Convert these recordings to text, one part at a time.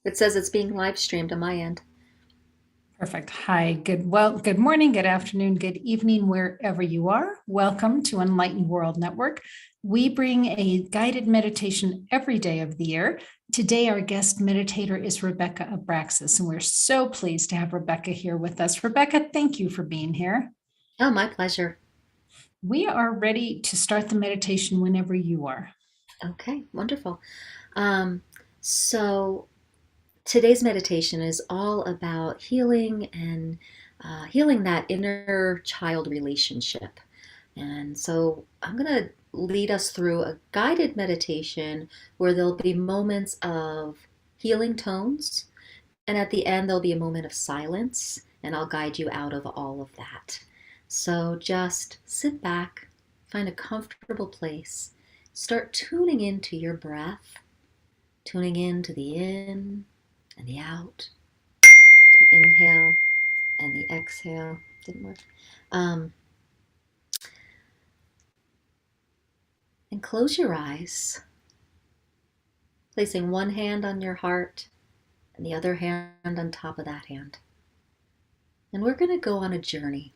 It says it's being live streamed on my end. Perfect. Hi. Good morning, good afternoon, good evening, wherever you are. Welcome to Enlightened World Network. We bring a guided meditation every day of the year. Today, our guest meditator is Rebecca Abraxas, and we're so pleased to have Rebecca here with us. Rebecca, thank you for being here. Oh, my pleasure. We are ready to start the meditation whenever you are. Okay, wonderful. Um, so today's meditation is all about healing and healing that inner child relationship. And so I'm going to lead us through a guided meditation where there'll be moments of healing tones. And at the end, there'll be a moment of silence, and I'll guide you out of all of that. So just sit back, find a comfortable place, start tuning into your breath, tuning into the in and the out, the inhale and the exhale. Didn't work. Um, and close your eyes, placing one hand on your heart and the other hand on top of that hand. And we're going to go on a journey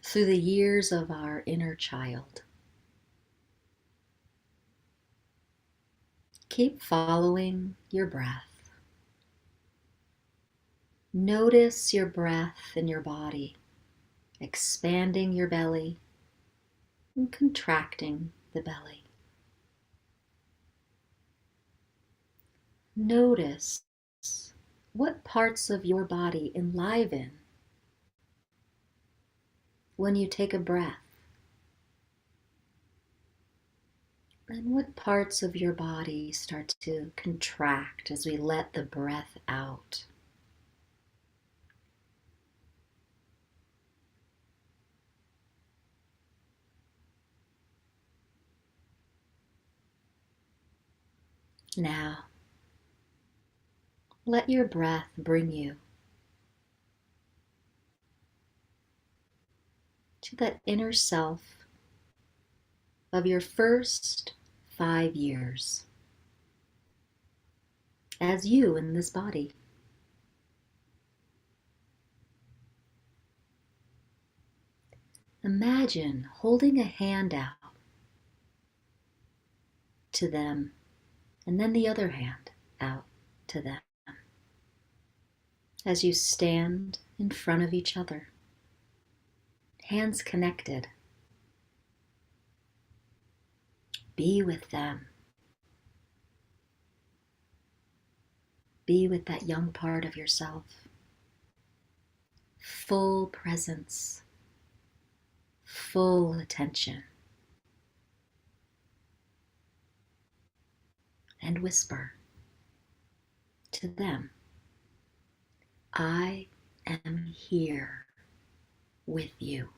through the years of our inner child. Keep following your breath. Notice your breath in your body, expanding your belly and contracting the belly. Notice what parts of your body enliven when you take a breath, and what parts of your body start to contract as we let the breath out. Now, let your breath bring you to that inner self of your first 5 years as you in this body. Imagine holding a hand out to them and then the other hand out to them as you stand in front of each other, hands connected. Be with them. Be with that young part of yourself. Full presence, full attention. And whisper to them, I am here with you.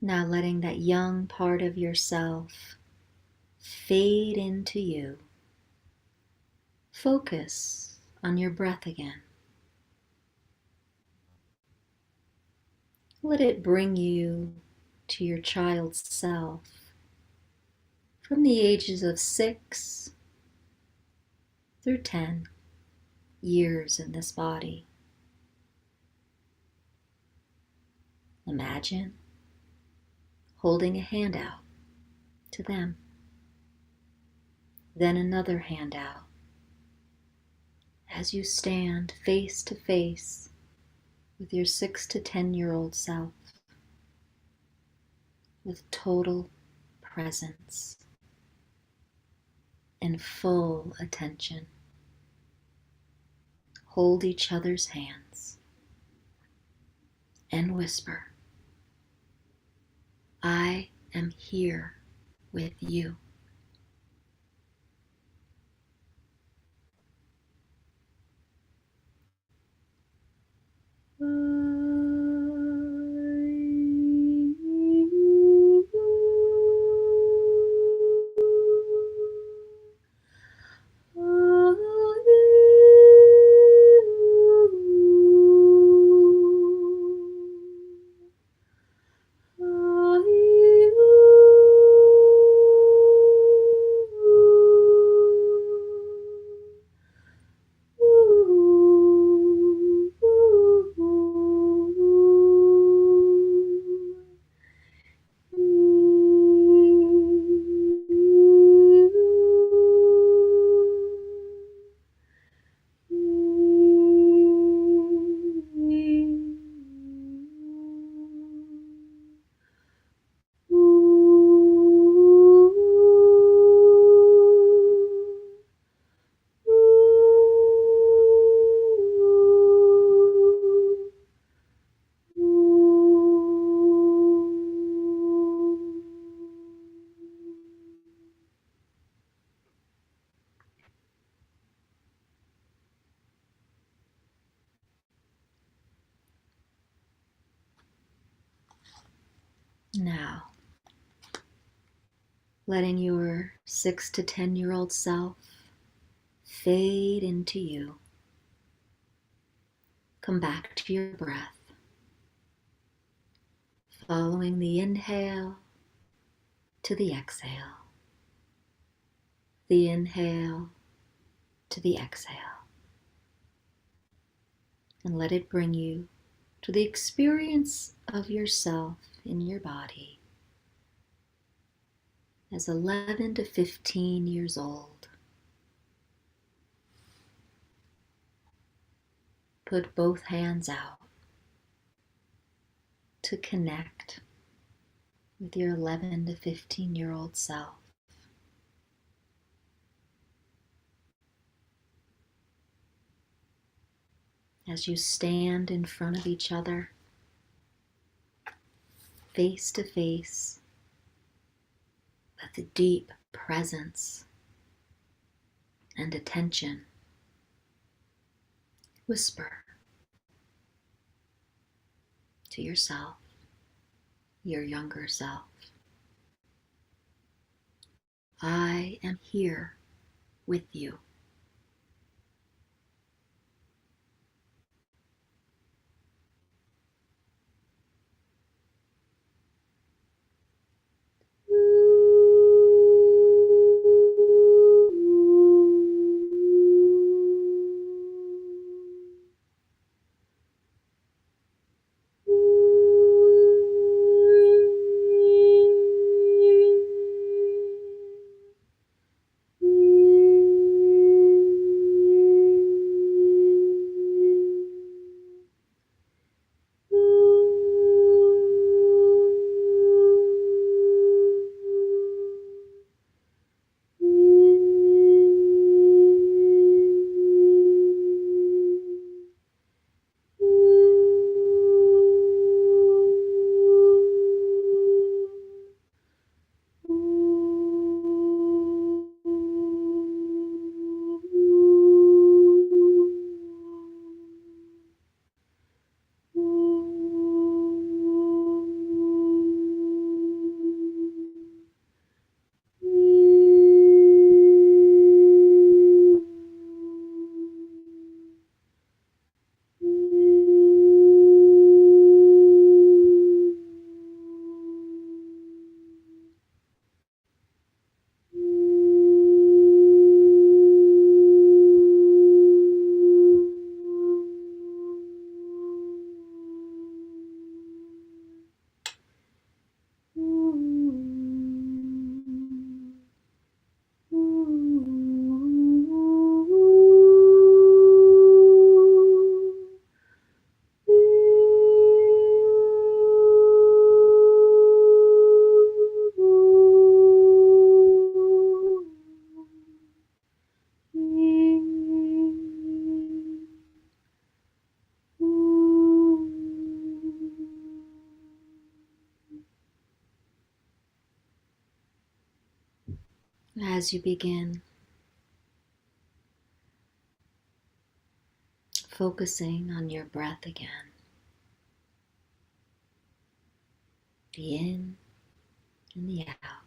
Now letting that young part of yourself fade into you. Focus on your breath again. Let it bring you to your child's self from the ages of 6 through 10 years in this body. Imagine holding a hand out to them, then another hand out as you stand face to face with your 6 to 10-year-old self with total presence and full attention. Hold each other's hands and whisper, I am here with you. Now, letting your 6 to 10-year-old self fade into you. Come back to your breath, following the inhale to the exhale, the inhale to the exhale, and let it bring you to the experience of yourself in your body as 11 to 15 years old. Put both hands out to connect with your 11 to 15-year-old self. As you stand in front of each other, face to face, with a deep presence and attention, whisper to yourself, your younger self, I am here with you. As you begin, focusing on your breath again, the in and the out.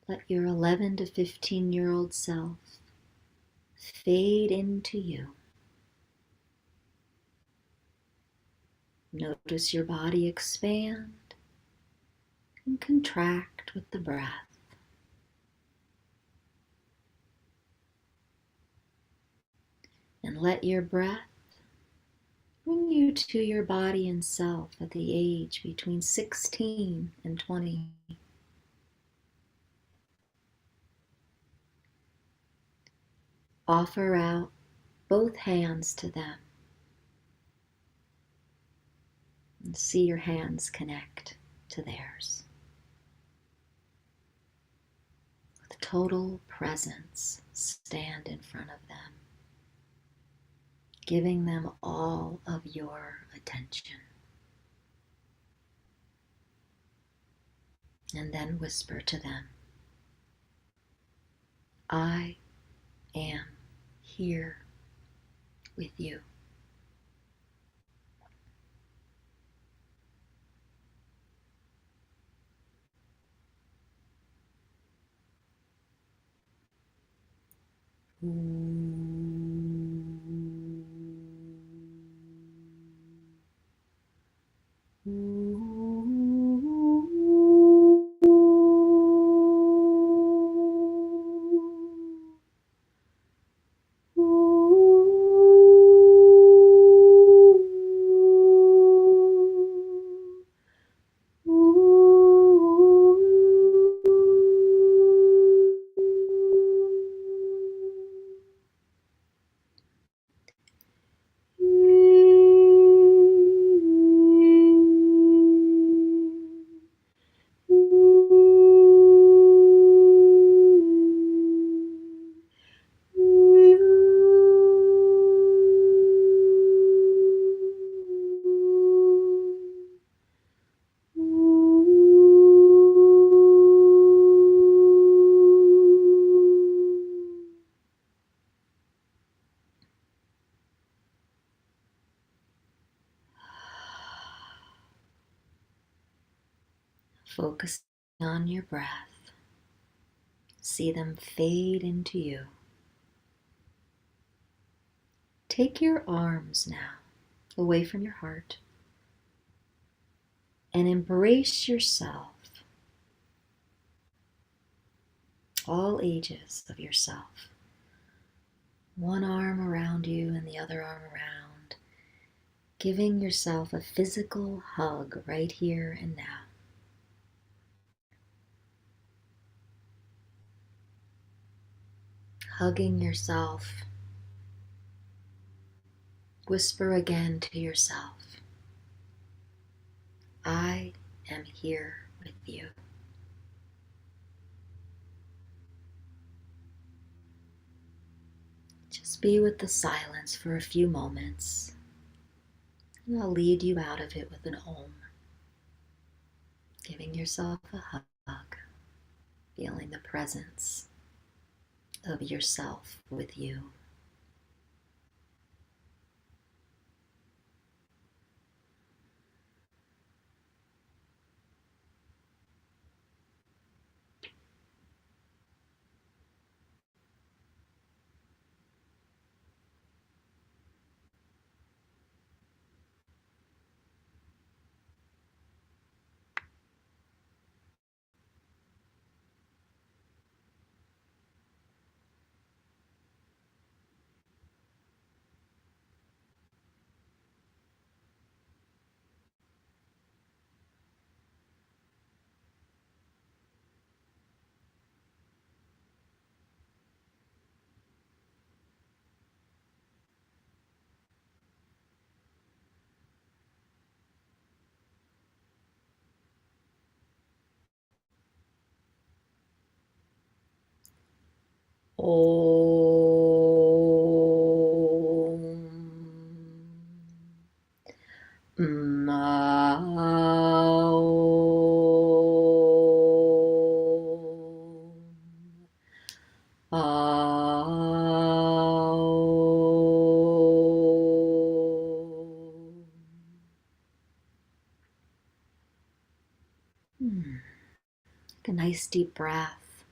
Let your 11 to 15-year-old self fade into you. Notice your body expand and contract with the breath. And let your breath bring you to your body and self at the age between 16 and 20. Offer out both hands to them and see your hands connect to theirs. With total presence, stand in front of them, giving them all of your attention. And then whisper to them, I am here with you. Focus on your breath. See them fade into you. Take your arms now away from your heart and embrace yourself, all ages of yourself. One arm around you and the other arm around, giving yourself a physical hug right here and now. Hugging yourself. Whisper again to yourself, I am here with you. Just be with the silence for a few moments, and I'll lead you out of it with an Om, giving yourself a hug, feeling the presence of yourself with you. Om. Hmm. Take a nice deep breath.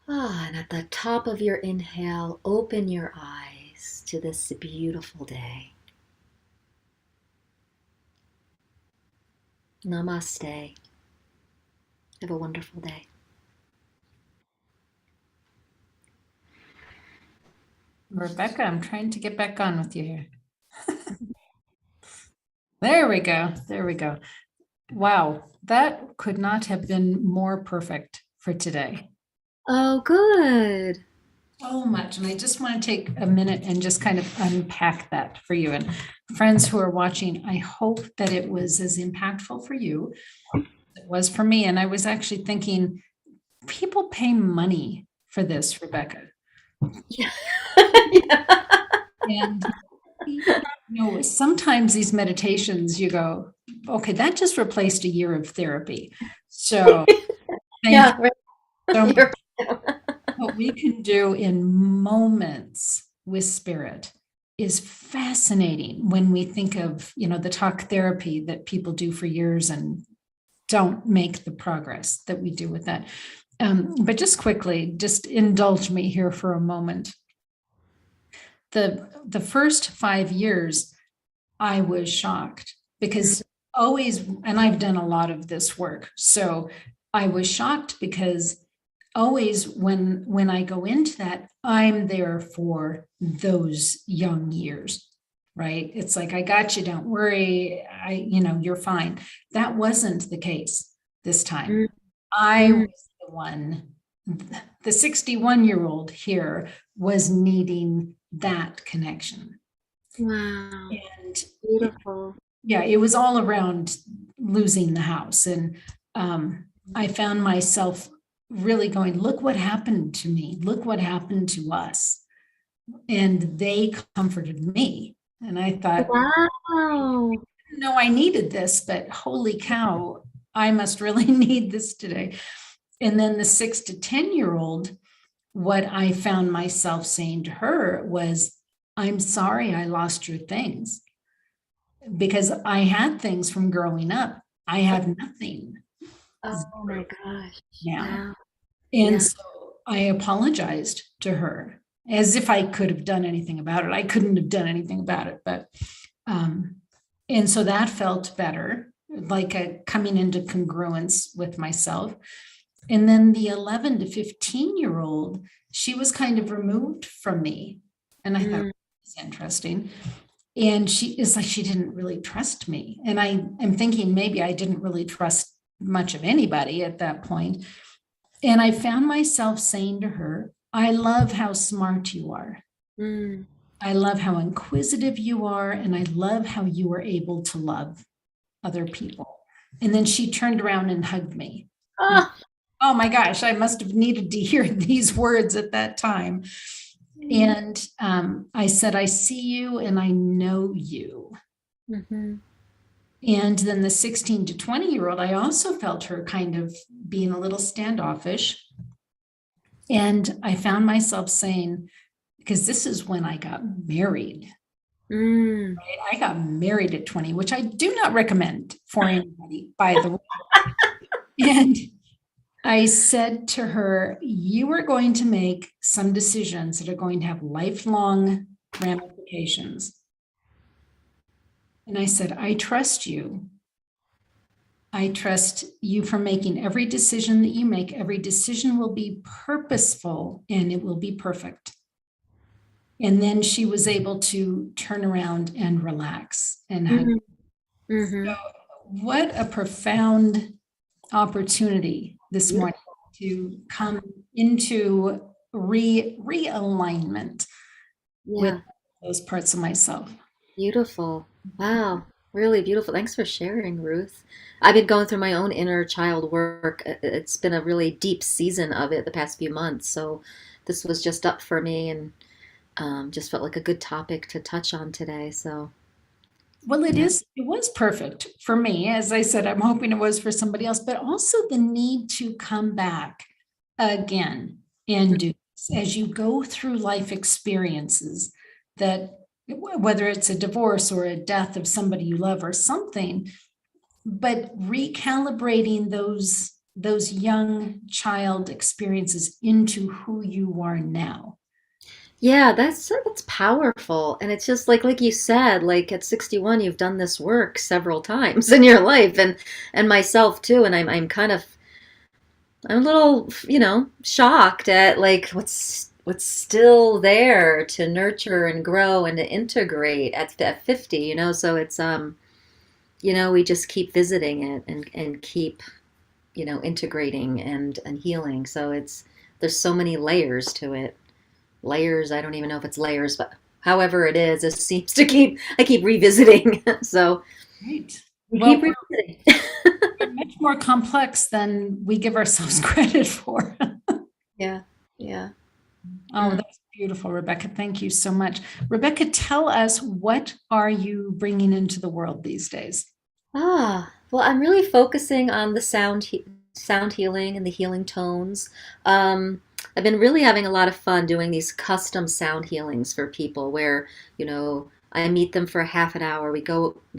Ah, and at the top of your inhale, open your eyes to this beautiful day. Namaste. Have a wonderful day. Rebecca, I'm trying to get back on with you here. There we go. There we go. Wow, that could not have been more perfect for today. Oh, good. So much. And I just want to take a minute and just kind of unpack that for you. And friends who are watching, I hope that it was as impactful for you as it was for me. And I was actually thinking, people pay money for this, Rebecca. Yeah. Yeah. And sometimes these meditations, you go, okay, that just replaced a year of therapy. So thank you Yeah, right. so much. You're- What we can do in moments with spirit is fascinating when we think of, the talk therapy that people do for years and don't make the progress that we do with that. But just quickly, just indulge me here for a moment. The first 5 years, I was shocked because always, and I've done a lot of this work, so I was shocked because always when I go into that, I'm there for those young years, right? It's like, I got you, don't worry, you're fine. That wasn't the case this time. Mm, I mm. was the one, the 61-year-old here was needing that connection. Wow. And Beautiful. yeah, it was all around losing the house. And I found myself really going, look what happened to me. Look what happened to us. And they comforted me. And I thought, Wow. no, I needed this, but holy cow, I must really need this today. And then the 6 to 10-year-old, what I found myself saying to her was, I'm sorry I lost your things, because I had things from growing up. I have nothing Oh my gosh. now. Wow. And Yeah. so I apologized to her as if I could have done anything about it. I couldn't have done anything about it, but um, and so that felt better, like a coming into congruence with myself. And then the 11 to 15-year-old, she was kind of removed from me. And I thought, Mm. it's interesting. And she is like, she didn't really trust me. And I am thinking maybe I didn't really trust much of anybody at that point. And I found myself saying to her, I love how smart you are. Mm. I love how inquisitive you are. And I love how you are able to love other people. And then she turned around and hugged me. And Oh. oh my gosh, I must have needed to hear these words at that time. And I said, I see you and I know you. Mm-hmm. And then the 16 to 20-year-old, I also felt her kind of being a little standoffish. And I found myself saying, because this is when I got married. Mm. Right? I got married at 20, which I do not recommend for anybody, by the way. And I said to her, you are going to make some decisions that are going to have lifelong ramifications. And I said, I trust you. I trust you for making every decision that you make. Every decision will be purposeful and it will be perfect. And then she was able to turn around and relax and hug. Mm-hmm. Mm-hmm. So what a profound opportunity this morning to come into realignment with Yeah. those parts of myself. Beautiful. Wow. Really beautiful. Thanks for sharing, Ruth. I've been going through my own inner child work. It's been a really deep season of it the past few months. So this was just up for me and just felt like a good topic to touch on today. So, Well, yeah. it was perfect for me. As I said, I'm hoping it was for somebody else, but also the need to come back again and do this as you go through life experiences, that whether it's a divorce or a death of somebody you love or something, but recalibrating those young child experiences into who you are now. Yeah, that's powerful. And it's just like you said, like at 61 you've done this work several times in your life, and myself too, and I'm a little, shocked at like what's still there to nurture and grow and to integrate at 50, so it's we just keep visiting it and keep, integrating and healing. So there's so many layers to it. Layers, I don't even know if it's layers, but however it is, it seems to I keep revisiting. So Right. we Well, keep revisiting. we're much more complex than we give ourselves credit for. Yeah. Yeah. Oh, Mm. that's beautiful, Rebecca. Thank you so much. Rebecca, tell us, what are you bringing into the world these days? Well, I'm really focusing on the sound healing and the healing tones. I've been really having a lot of fun doing these custom sound healings for people where, I meet them for a half an hour. We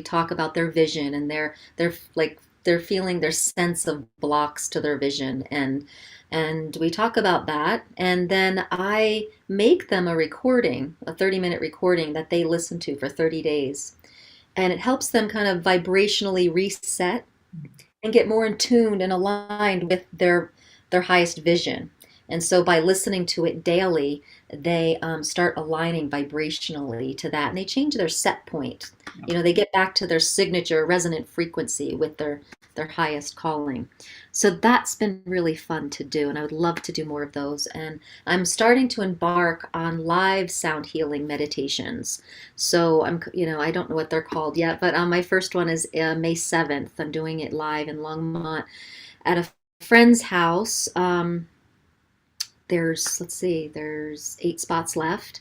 talk about their vision and they're feeling their sense of blocks to their vision, and we talk about that, and then I make them a recording, a 30-minute recording that they listen to for 30 days, and it helps them kind of vibrationally reset and get more in tune and aligned with their highest vision. And so by listening to it daily, they start aligning vibrationally to that, and they change their set point. They get back to their signature resonant frequency with their highest calling. So that's been really fun to do, and I would love to do more of those. And I'm starting to embark on live sound healing meditations. So I don't know what they're called yet, but my first one is May 7th. I'm doing it live in Longmont at a friend's house. Let's see, there's 8 spots left,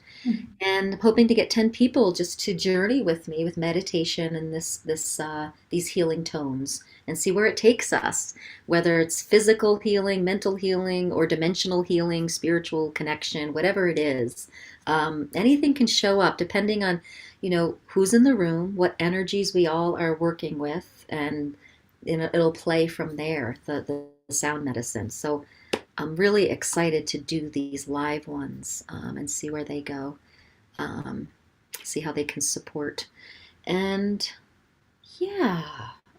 and I'm hoping to get 10 people just to journey with me with meditation and these healing tones, and see where it takes us, whether it's physical healing, mental healing, or dimensional healing, spiritual connection, whatever it is. Anything can show up depending on, who's in the room, what energies we all are working with, and it'll play from there, the sound medicine. So I'm really excited to do these live ones, and see where they go, um, see how they can support. And yeah,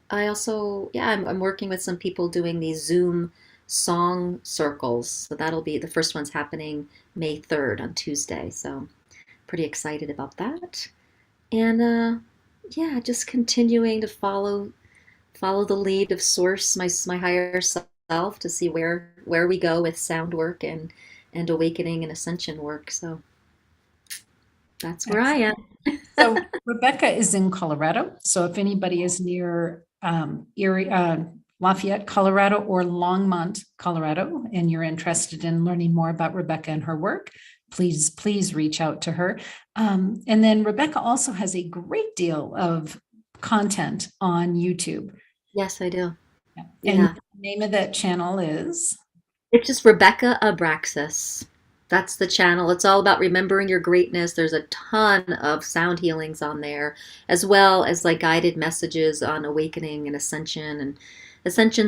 I'm working with some people doing these Zoom song circles. So that'll be the first one's happening May 3rd on Tuesday. So pretty excited about that. And yeah, just continuing to follow the lead of source, my higher self, to see where we go with sound work and awakening and ascension work. So that's where I Excellent. am. So Rebecca is in Colorado. So if anybody is near Erie, Lafayette, Colorado, or Longmont, Colorado, and you're interested in learning more about Rebecca and her work, please reach out to her. And then Rebecca also has a great deal of content on YouTube. Yes, I do. And Yeah. the name of that channel is? It's just Rebecca Abraxas. That's the channel. It's all about remembering your greatness. There's a ton of sound healings on there, as well as like guided messages on awakening and ascension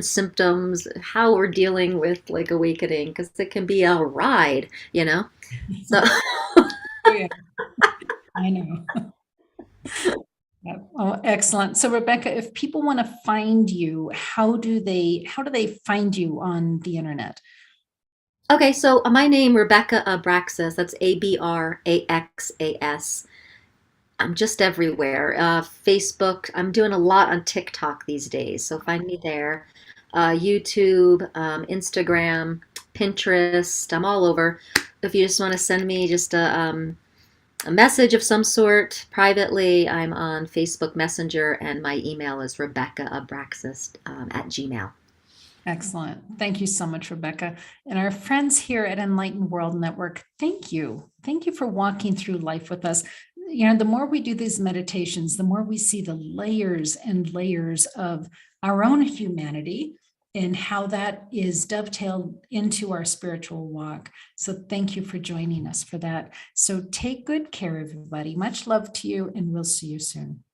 symptoms, how we're dealing with like awakening, because it can be a ride. So Oh, yeah, I know. Yeah. Oh, excellent. So Rebecca, if people want to find you, how do they find you on the internet? okay, so my name Rebecca Abraxas. That's Abraxas. I'm just everywhere. Facebook. I'm doing a lot on TikTok these days, so find me there. YouTube, Instagram, Pinterest. I'm all over. If you just want to send me just a message of some sort privately, I'm on Facebook Messenger, and my email is RebeccaAbraxas at Gmail. Excellent. Thank you so much, Rebecca. And our friends here at Enlightened World Network, thank you. Thank you for walking through life with us. The more we do these meditations, the more we see the layers and layers of our own humanity and how that is dovetailed into our spiritual walk. So thank you for joining us for that. So take good care, everybody. Much love to you, and we'll see you soon.